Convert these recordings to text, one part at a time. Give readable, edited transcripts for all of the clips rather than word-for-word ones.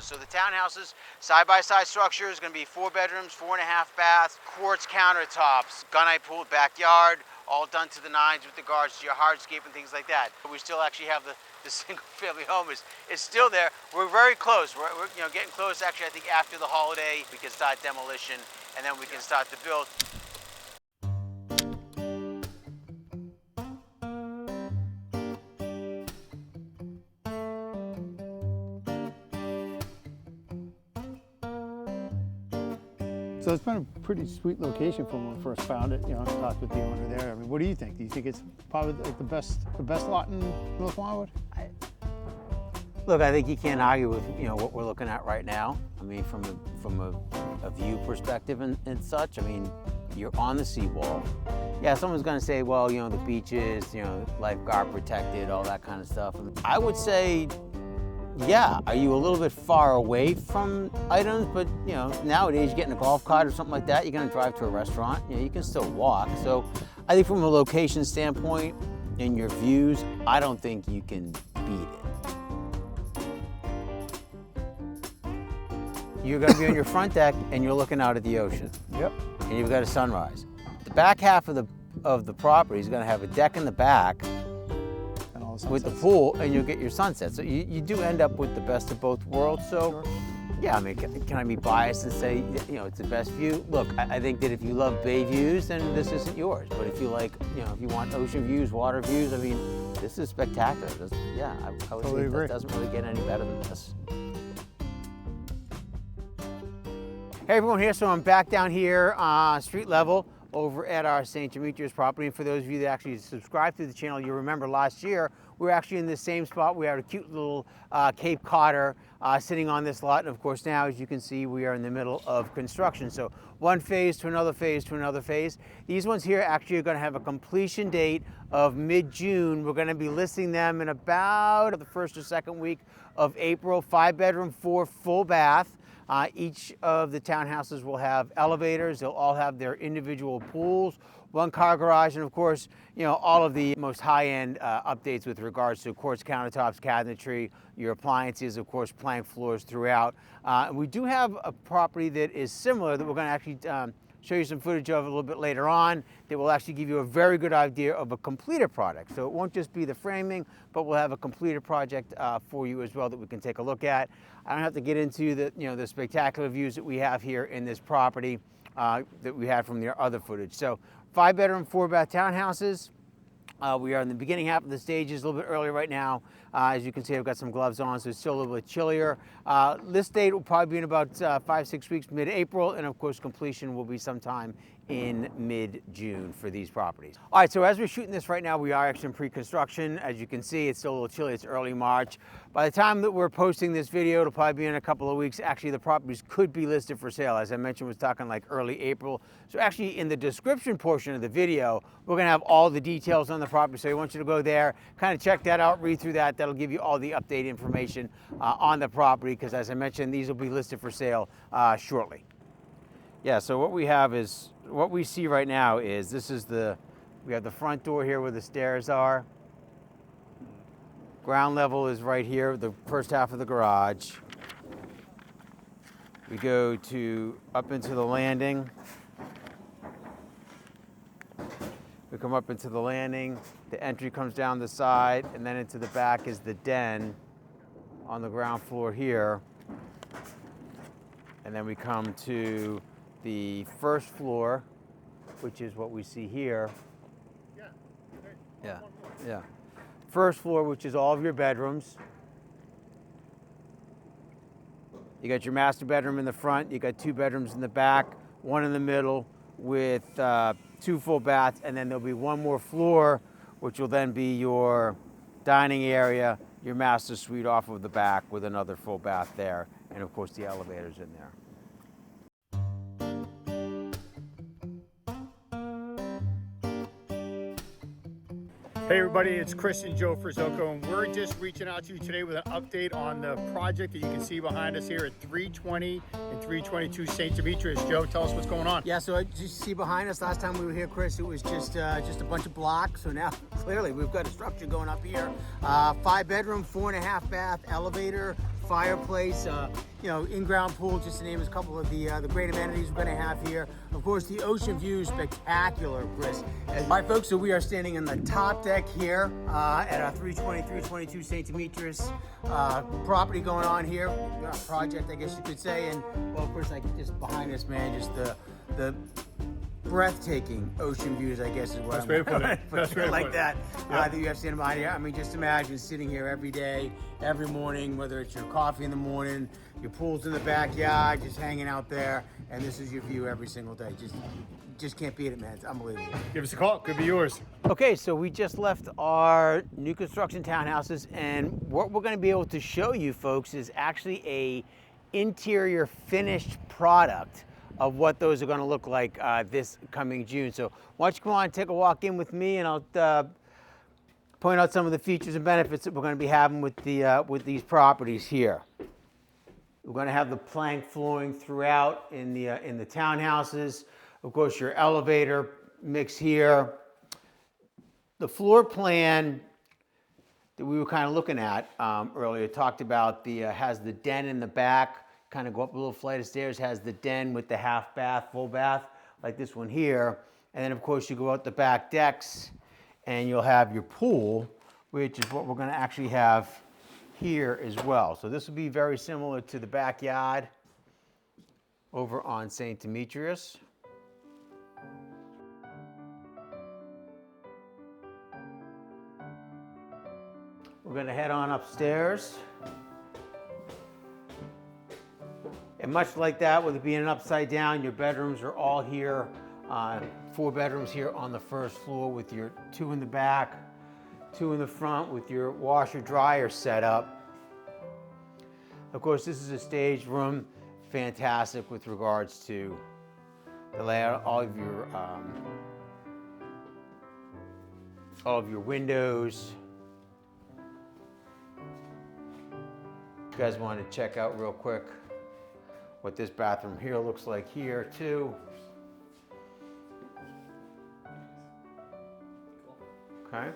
townhouses. So the townhouses, side-by-side structure is going to be 4 bedrooms, 4.5 baths, quartz countertops, gunite pool, backyard, all done to the nines with regards to your hardscape and things like that. We still actually have the single-family home is still there. We're very close. We're getting close. Actually, I think after the holiday we can start demolition, and then we can start to build. So it's been a pretty sweet location from when we first found it. Talked with the owner there. I mean, what do you think? Do you think it's probably like the best lot in North Wildwood? Look, I think you can't argue with what we're looking at right now. I mean, from a view perspective and such. I mean, you're on the seawall. Yeah, someone's going to say, well, the beaches, lifeguard protected, all that kind of stuff. I would say, yeah, are you a little bit far away from items? But nowadays, you get in a golf cart or something like that, you're going to drive to a restaurant. You can still walk. So I think from a location standpoint and your views, I don't think you can beat it. You're going to be on your front deck and you're looking out at the ocean. Yep. And you've got a sunrise. The back half of the property is going to have a deck in the back with the pool, and you'll get your sunset. So you do end up with the best of both worlds. So, sure. Yeah, I mean, can I be biased and say, it's the best view? Look, I think that if you love bay views, then this isn't yours. But if you like, if you want ocean views, water views, I mean, this is spectacular. I would totally say agree. That doesn't really get any better than this. Hey everyone, here, so I'm back down here, street level, over at our St. Demetrius property. And for those of you that actually subscribe to the channel, you remember last year, we were actually in the same spot. We had a cute little Cape Codder sitting on this lot. And of course now, as you can see, we are in the middle of construction. So one phase to another phase to another phase. These ones here actually are gonna have a completion date of mid-June. We're gonna be listing them in about the first or second week of April. 5-bedroom, 4 full bath. Each of the townhouses will have elevators. They'll all have their individual pools, 1-car garage, and of course, all of the most high-end updates with regards to quartz countertops, cabinetry, your appliances, of course, plank floors throughout. We do have a property that is similar that we're going to actually show you some footage of a little bit later on that will actually give you a very good idea of a completed product. So it won't just be the framing, but we'll have a completed project for you as well that we can take a look at. I don't have to get into the spectacular views that we have here in this property that we had from the other footage. So 5-bedroom, 4-bath townhouses. We are in the beginning half of the stages, a little bit earlier right now. As you can see, I've got some gloves on, so it's still a little bit chillier. List date will probably be in about 5-6 weeks, mid-April, and of course completion will be sometime in mid-June for these properties. All right, so as we're shooting this right now, we are actually in pre-construction. As you can see, it's still a little chilly. It's early March. By the time that we're posting this video, it'll probably be in a couple of weeks. Actually, the properties could be listed for sale. As I mentioned, we're talking like early April. So actually, in the description portion of the video, we're gonna have all the details on the property. So I want you to go there, kind of check that out, read through that. That'll give you all the updated information on the property, because as I mentioned, these will be listed for sale shortly. Yeah, so what we have is, what we see right now is, we have the front door here where the stairs are. Ground level is right here, the first half of the garage. We go up into the landing. We come up into the landing, the entry comes down the side, and then into the back is the den on the ground floor here. And then we come to the first floor, which is what we see here. Yeah. First floor, which is all of your bedrooms. You got your master bedroom in the front, you got 2 bedrooms in the back, 1 in the middle with 2 full baths, and then there'll be 1 more floor, which will then be your dining area, your master suite off of the back with another full bath there, and of course the elevators in there. Hey everybody, it's Chris and Joe Ferzoco, and we're just reaching out to you today with an update on the project that you can see behind us here at 320 and 322 St. Demetrius. Joe, tell us what's going on. Yeah, so as you see behind us, last time we were here, Chris, it was just a bunch of blocks. So now clearly we've got a structure going up here. 5-bedroom, 4.5 bath, elevator, fireplace. in-ground pool, just to name a couple of the great amenities we're going to have here. Of course, the ocean view is spectacular, Chris. All right, folks, so we are standing on the top deck here at our 322 St. Demetrius property going on here. Project, I guess you could say. And, well, of course, like just behind us, man, just the breathtaking ocean views, I guess is what That's great put it. That's great like that. That you have seen about here. I mean, just imagine sitting here every day, every morning, whether it's your coffee in the morning, your pool's in the backyard, just hanging out there, and this is your view every single day. Just can't beat it, man. It's unbelievable. Give us a call. Could be yours. Okay, so we just left our new construction townhouses, and what we're going to be able to show you folks is actually a interior finished product of what those are going to look like this coming June. So why don't you come on and take a walk in with me, and I'll point out some of the features and benefits that we're going to be having with these properties here. We're going to have the plank flooring throughout in the townhouses. Of course, your elevator mix here. The floor plan that we were kind of looking at earlier talked about has the den in the back. Kind of go up a little flight of stairs, has the den with the half bath, full bath, like this one here. And then of course you go out the back decks and you'll have your pool, which is what we're gonna actually have here as well. So this will be very similar to the backyard over on St. Demetrius. We're gonna head on upstairs. And much like that, with it being an upside down, your bedrooms are all here. 4 bedrooms here on the first floor with your 2 in the back, 2 in the front with your washer dryer set up. Of course, this is a staged room, fantastic with regards to the layout, all of your windows. If you guys want to check out real quick what this bathroom here looks like here too. Okay.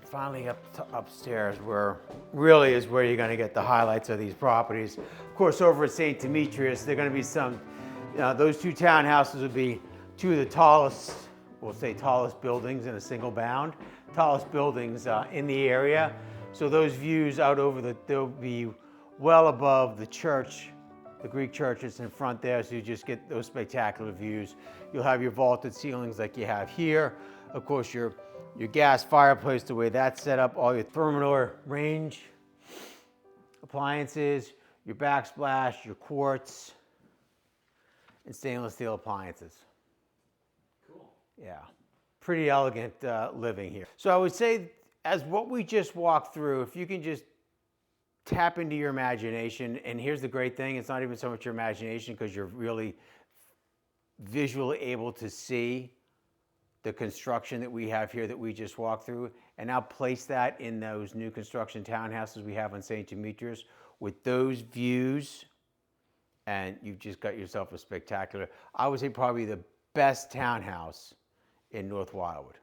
Finally upstairs, where really is where you're going to get the highlights of these properties. Of course, over at St. Demetrius, there are going to be some, those 2 townhouses would be 2 of the tallest, we'll say tallest buildings in a single bound, tallest buildings in the area. So those views out over they'll be well above the church, the Greek church that's in front there, so you just get those spectacular views. You'll have your vaulted ceilings like you have here. Of course, your gas fireplace, the way that's set up, all your thermal range appliances, your backsplash, your quartz, and stainless steel appliances. Cool. Yeah, pretty elegant living here. So I would say, as what we just walked through, if you can just tap into your imagination, and here's the great thing, it's not even so much your imagination because you're really visually able to see the construction that we have here that we just walked through, and now place that in those new construction townhouses we have on St. Demetrius with those views, and you've just got yourself a spectacular, I would say probably the best townhouse in North Wildwood.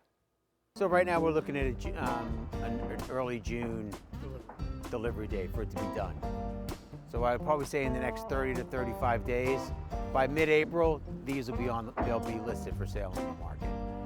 So right now we're looking at an early June delivery date for it to be done. So I would probably say in the next 30 to 35 days. By mid-April, these will be they'll be listed for sale in the market.